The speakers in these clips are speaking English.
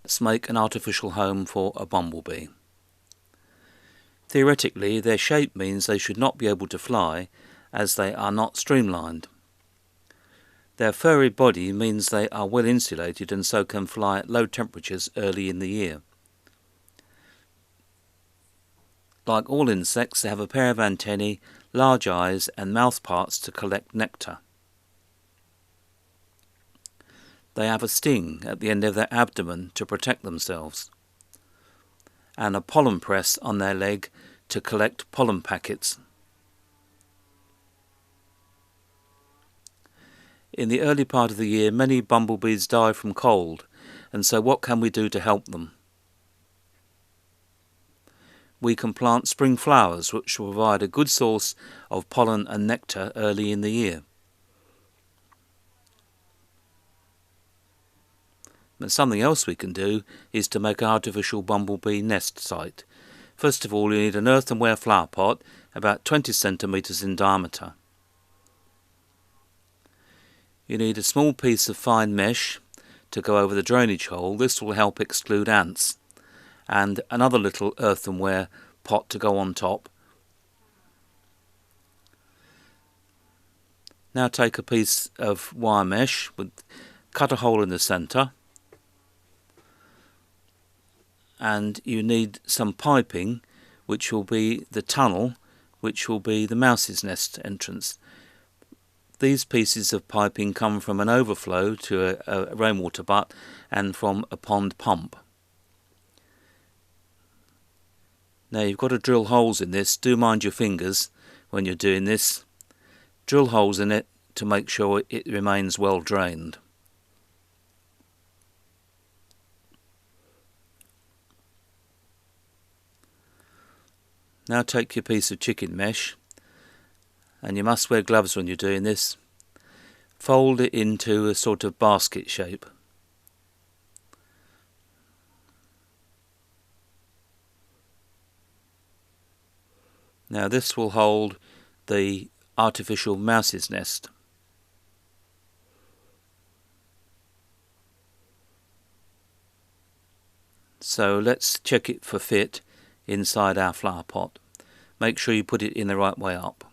Let's make an artificial home for a bumblebee. Theoretically, their shape means they should not be able to fly, as they are not streamlined. Their furry body means they are well insulated and so can fly at low temperatures early in the year. Like all insects, they have a pair of antennae, large eyes and mouth parts to collect nectar. They have a sting at the end of their abdomen to protect themselves, and a pollen press on their leg to collect pollen packets. In the early part of the year, many bumblebees die from cold, and so what can we do to help them? We can plant spring flowers, which will provide a good source of pollen and nectar early in the year. But something else we can do is to make an artificial bumblebee nest site. First of all, you need an earthenware flower pot about 20 centimetres in diameter. You need a small piece of fine mesh to go over the drainage hole. This will help exclude ants. And another little earthenware pot to go on top. Now take a piece of wire mesh, cut a hole in the centre, and you need some piping, which will be the tunnel, which will be the mouse's nest entrance. These pieces of piping come from an overflow to a rainwater butt and from a pond pump. Now you've got to drill holes in this. Do mind your fingers when you're doing this. Drill holes in it to make sure it remains well drained. Now take your piece of chicken mesh, and you must wear gloves when you're doing this. Fold it into a sort of basket shape. Now this will hold the artificial mouse's nest. So let's check it for fit inside our flower pot. Make sure you put it in the right way up.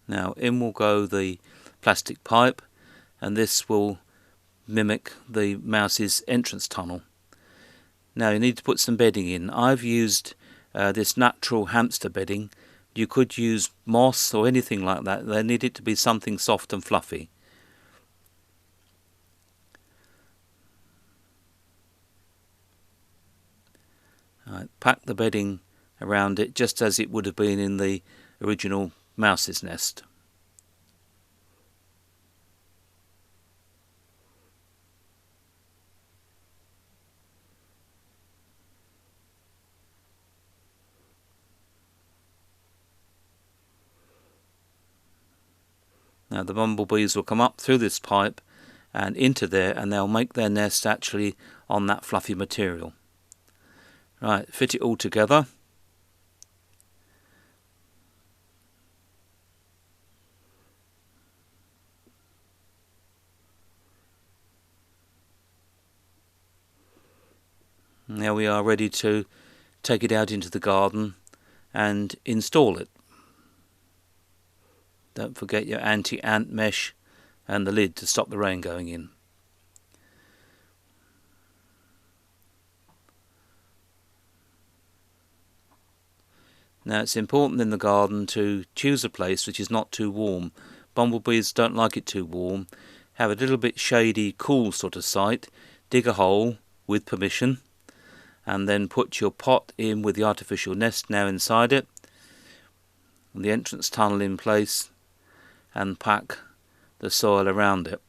Now in will go the plastic pipe, and this will mimic the mouse's entrance tunnel. Now you need to put some bedding in. I've used this natural hamster bedding. You could use moss or anything like that. They need it to be something soft and fluffy. Pack the bedding around it just as it would have been in the original mouse's nest. Now the bumblebees will come up through this pipe and into there, and they'll make their nest actually on that fluffy material. Right, fit it all together. Now we are ready to take it out into the garden and install it. Don't forget your anti-ant mesh and the lid to stop the rain going in. Now it's important in the garden to choose a place which is not too warm. Bumblebees don't like it too warm. Have a little bit shady, cool sort of site. Dig a hole with permission, and then put your pot in with the artificial nest now inside it, and the entrance tunnel in place, and pack the soil around it.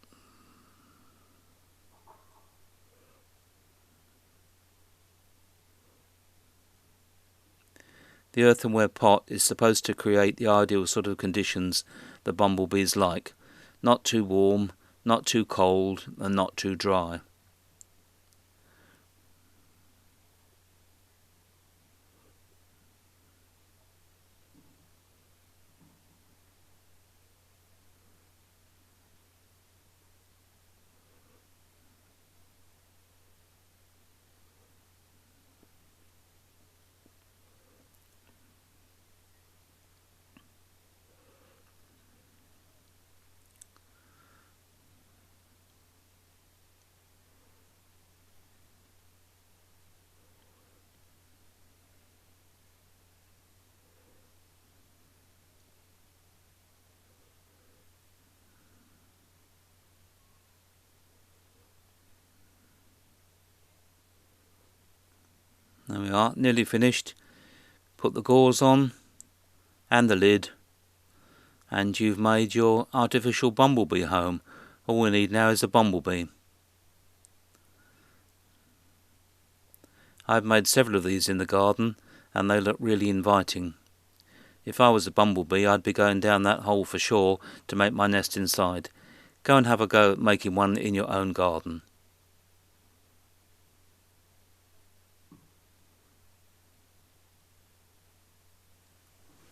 The earthenware pot is supposed to create the ideal sort of conditions the bumblebees like. Not too warm, not too cold, and not too dry. There we are, nearly finished. Put the gauze on and the lid, and you've made your artificial bumblebee home. All we need now is a bumblebee. I've made several of these in the garden and they look really inviting. If I was a bumblebee, I'd be going down that hole for sure to make my nest inside. Go and have a go at making one in your own garden.